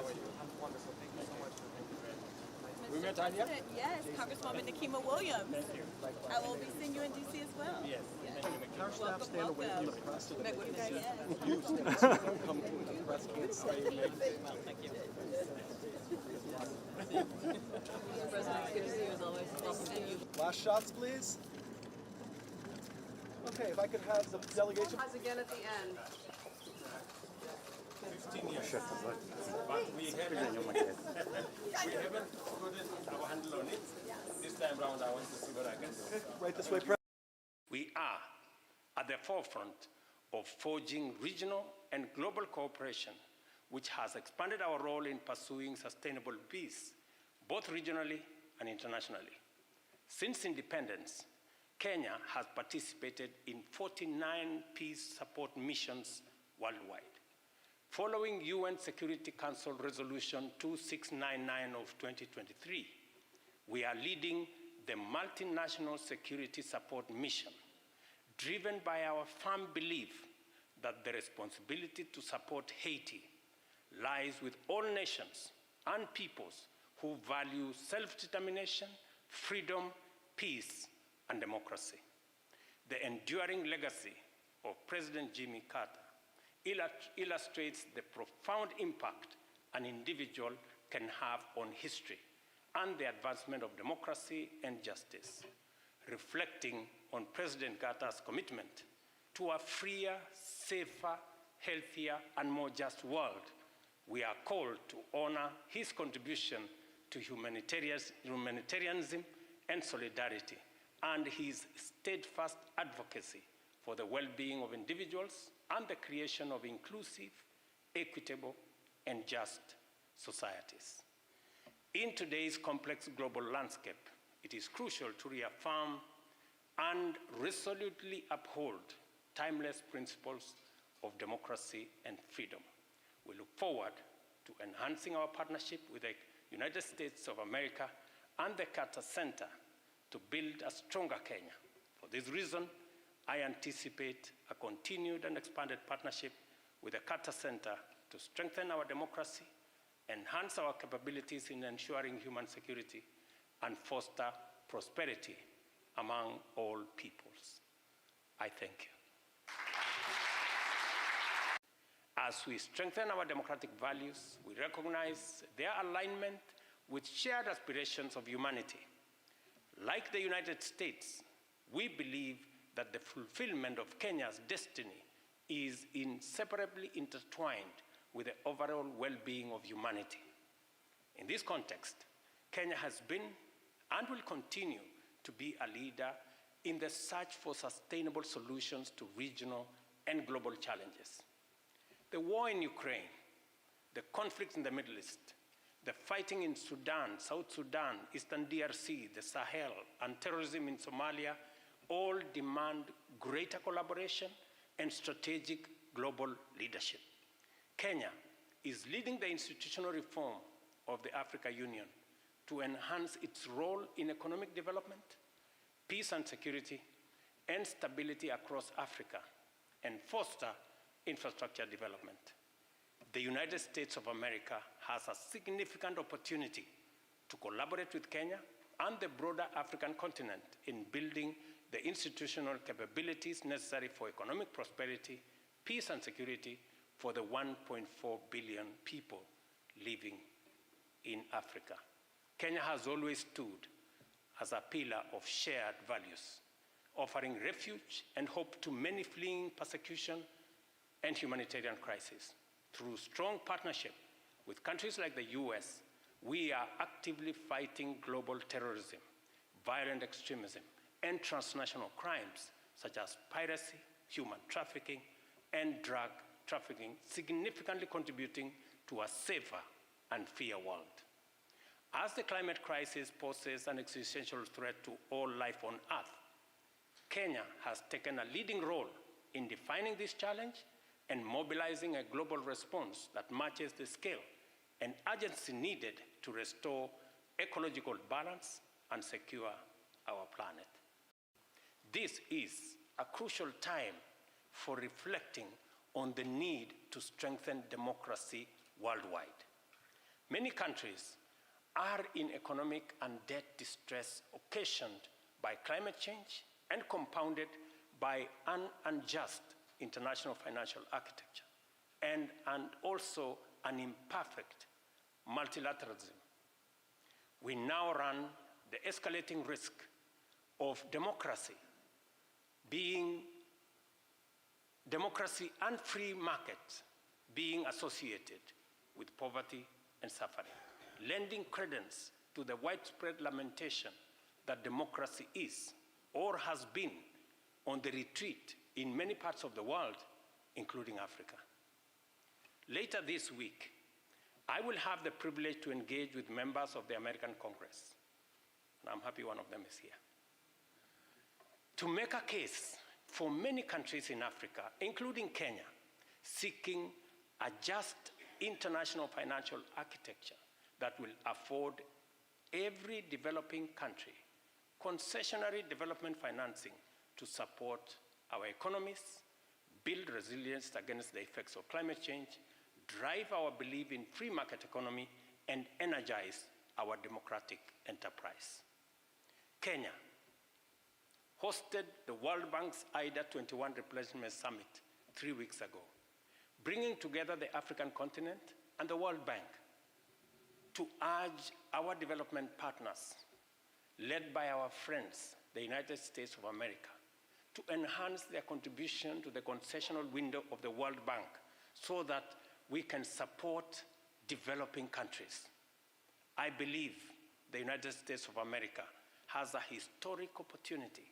I'm wonderful. Thank you so much for being here. We met Tanya? Yes, Congresswoman Nikema Williams. Thank you. Likewise. I will be seeing you in D.C. as well. Yes. Our staff stand away from the press so that they can see. You don't come to the press can't say anything. Thank you. Mr. President, it's good to see you as always. Welcome to you. Last shots, please. Okay, if I could have the delegation. Pause again at the end. 15 years. But we haven't put our handle on it. This time round, I want to see what I can do. Right this way, President. We are at the forefront of forging regional and global cooperation, which has expanded our role in pursuing sustainable peace, both regionally and internationally. Since independence, Kenya has participated in 49 peace support missions worldwide. Following UN Security Council Resolution 2699 of 2023, we are leading the multinational security support mission, driven by our firm belief that the responsibility to support Haiti lies with all nations and peoples who value self-determination, freedom, peace, and democracy. The enduring legacy of President Jimmy Carter illustrates the profound impact an individual can have on history and the advancement of democracy and justice, reflecting on President Carter's commitment to a freer, safer, healthier, and more just world. We are called to honor his contribution to humanitarianism and solidarity, and his steadfast advocacy for the well-being of individuals and the creation of inclusive, equitable, and just societies. In today's complex global landscape, it is crucial to reaffirm and resolutely uphold timeless principles of democracy and freedom. We look forward to enhancing our partnership with the United States of America and the Carter Center to build a stronger Kenya. For this reason, I anticipate a continued and expanded partnership with the Carter Center to strengthen our democracy, enhance our capabilities in ensuring human security, and foster prosperity among all peoples. I thank you. As we strengthen our democratic values, we recognize their alignment with shared aspirations of humanity. Like the United States, we believe that the fulfillment of Kenya's destiny is inseparably intertwined with the overall well-being of humanity. In this context, Kenya has been and will continue to be a leader in the search for sustainable solutions to regional and global challenges. The war in Ukraine, the conflicts in the Middle East, the fighting in Sudan, South Sudan, Eastern DRC, the Sahel, and terrorism in Somalia all demand greater collaboration and strategic global leadership. Kenya is leading the institutional reform of the African Union to enhance its role in economic development, peace and security, and stability across Africa, and foster infrastructure development. The United States of America has a significant opportunity to collaborate with Kenya and the broader African continent in building the institutional capabilities necessary for economic prosperity, peace and security for the 1.4 billion people living in Africa. Kenya has always stood as a pillar of shared values, offering refuge and hope to many fleeing persecution and humanitarian crisis. Through strong partnership with countries like the US, we are actively fighting global terrorism, violent extremism, and transnational crimes such as piracy, human trafficking, and drug trafficking, significantly contributing to a safer and freer world. As the climate crisis poses an existential threat to all life on Earth, Kenya has taken a leading role in defining this challenge and mobilizing a global response that matches the scale and urgency needed to restore ecological balance and secure our planet. This is a crucial time for reflecting on the need to strengthen democracy worldwide. Many countries are in economic and debt distress occasioned by climate change and compounded by an unjust international financial architecture and also an imperfect multilateralism. We now run the escalating risk of democracy and free markets being associated with poverty and suffering, lending credence to the widespread lamentation that democracy is or has been on the retreat in many parts of the world, including Africa. Later this week, I will have the privilege to engage with members of the American Congress, and I'm happy one of them is here, to make a case for many countries in Africa, including Kenya, seeking a just international financial architecture that will afford every developing country concessionary development financing to support our economies, build resilience against the effects of climate change, drive our belief in free market economy, and energize our democratic enterprise. Kenya hosted the World Bank's IDA 21 Replacement Summit 3 weeks ago, bringing together the African continent and the World Bank to urge our development partners, led by our friends, the United States of America, to enhance their contribution to the concessional window of the World Bank so that we can support developing countries. I believe the United States of America has a historic opportunity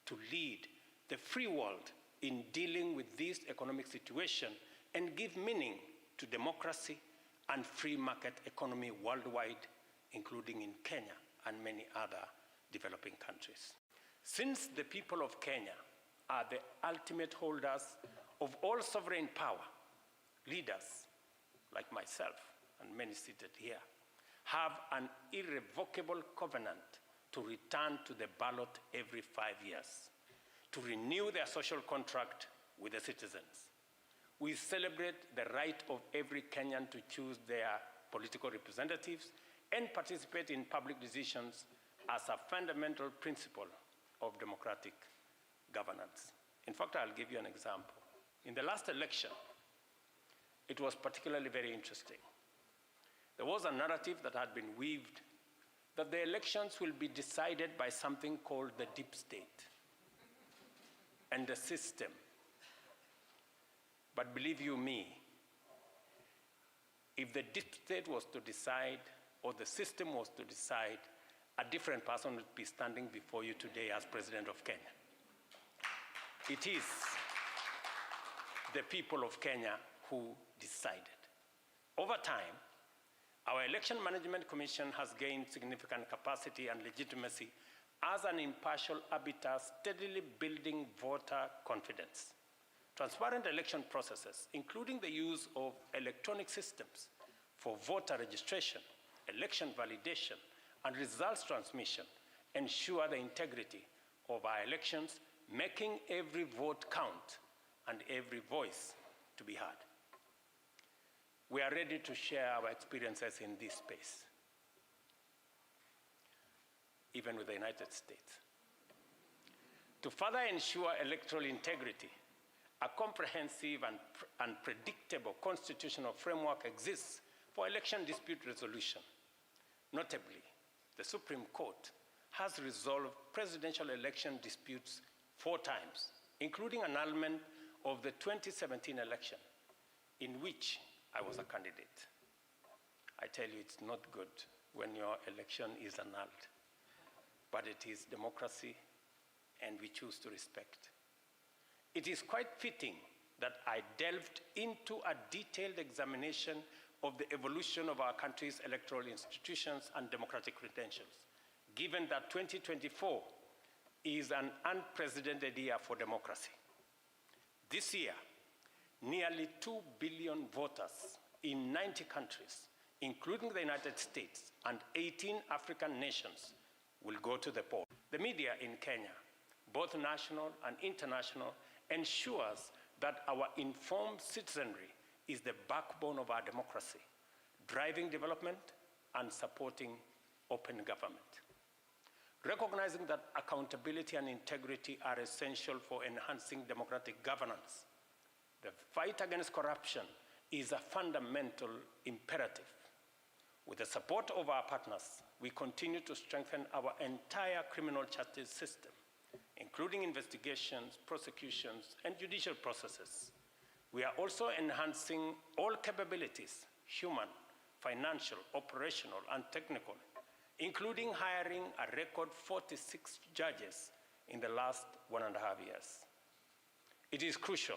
to lead the free world in dealing with this economic situation and give meaning to democracy and free market economy worldwide, including in Kenya and many other developing countries. Since the people of Kenya are the ultimate holders of all sovereign power, leaders like myself and many seated here have an irrevocable covenant to return to the ballot every 5 years, to renew their social contract with the citizens. We celebrate the right of every Kenyan to choose their political representatives and participate in public decisions as a fundamental principle of democratic governance. In fact, I'll give you an example. In the last election, it was particularly very interesting. There was a narrative that had been weaved that the elections will be decided by something called the deep state and the system. But believe you me, if the deep state was to decide or the system was to decide, a different person would be standing before you today as President of Kenya. It is the people of Kenya who decided. Over time, our Election Management Commission has gained significant capacity and legitimacy as an impartial arbiter, steadily building voter confidence. Transparent election processes, including the use of electronic systems for voter registration, election validation, and results transmission, ensure the integrity of our elections, making every vote count and every voice to be heard. We are ready to share our experiences in this space, even with the United States. To further ensure electoral integrity, a comprehensive and predictable constitutional framework exists for election dispute resolution. Notably, the Supreme Court has resolved presidential election disputes 4 times, including annulment of the 2017 election, in which I was a candidate. I tell you, it's not good when your election is annulled, but it is democracy, and we choose to respect. It is quite fitting that I delved into a detailed examination of the evolution of our country's electoral institutions and democratic credentials, given that 2024 is an unprecedented year for democracy. This year, nearly 2 billion voters in 90 countries, including the United States and 18 African nations, will go to the polls. The media in Kenya, both national and international, ensures that our informed citizenry is the backbone of our democracy, driving development, and supporting open government. Recognizing that accountability and integrity are essential for enhancing democratic governance, the fight against corruption is a fundamental imperative. With the support of our partners, we continue to strengthen our entire criminal justice system, including investigations, prosecutions, and judicial processes. We are also enhancing all capabilities, human, financial, operational, and technical, including hiring a record 46 judges in the last 1.5 years. It is crucial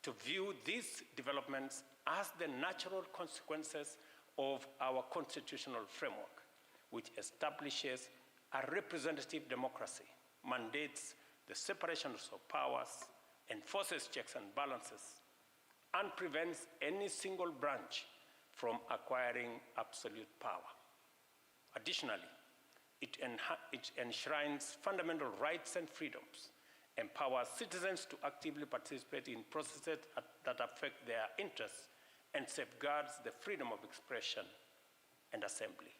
to view these developments as the natural consequences of our constitutional framework, which establishes a representative democracy, mandates the separation of powers, enforces checks and balances, and prevents any single branch from acquiring absolute power. Additionally, it enshrines fundamental rights and freedoms, empowers citizens to actively participate in processes that affect their interests, and safeguards the freedom of expression and assembly.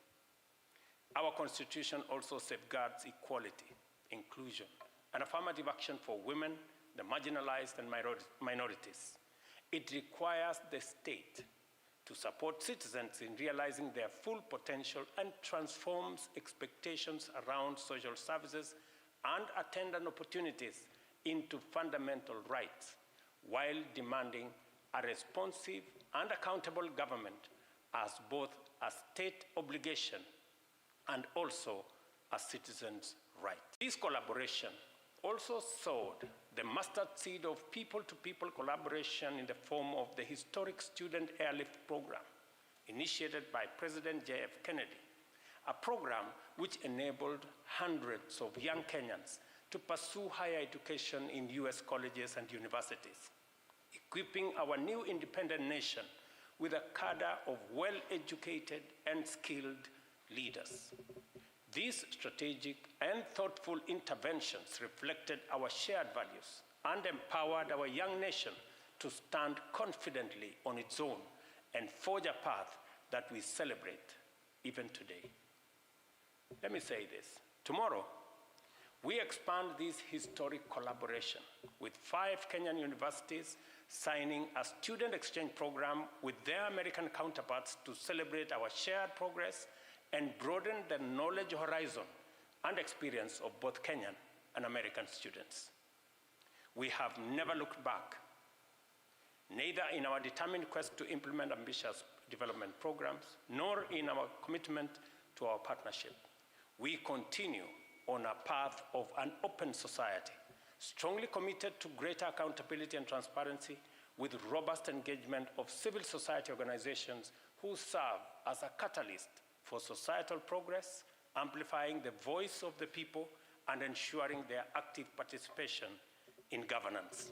Our Constitution also safeguards equality, inclusion, and affirmative action for women, the marginalized, and minorities. It requires the state to support citizens in realizing their full potential and transforms expectations around social services and attendant opportunities into fundamental rights, while demanding a responsive and accountable government as both a state obligation and also a citizen's right. This collaboration also sowed the mustard seed of people-to-people collaboration in the form of the historic Student Airlift Program, initiated by President J.F. Kennedy, a program which enabled hundreds of young Kenyans to pursue higher education in U.S. colleges and universities, equipping our new independent nation with a cadre of well-educated and skilled leaders. These strategic and thoughtful interventions reflected our shared values and empowered our young nation to stand confidently on its own and forge a path that we celebrate even today. Let me say this. Tomorrow, we expand this historic collaboration with 5 Kenyan universities signing a student exchange program with their American counterparts to celebrate our shared progress and broaden the knowledge horizon and experience of both Kenyan and American students. We have never looked back, neither in our determined quest to implement ambitious development programs, nor in our commitment to our partnership. We continue on a path of an open society, strongly committed to greater accountability and transparency, with robust engagement of civil society organizations who serve as a catalyst for societal progress, amplifying the voice of the people and ensuring their active participation in governance.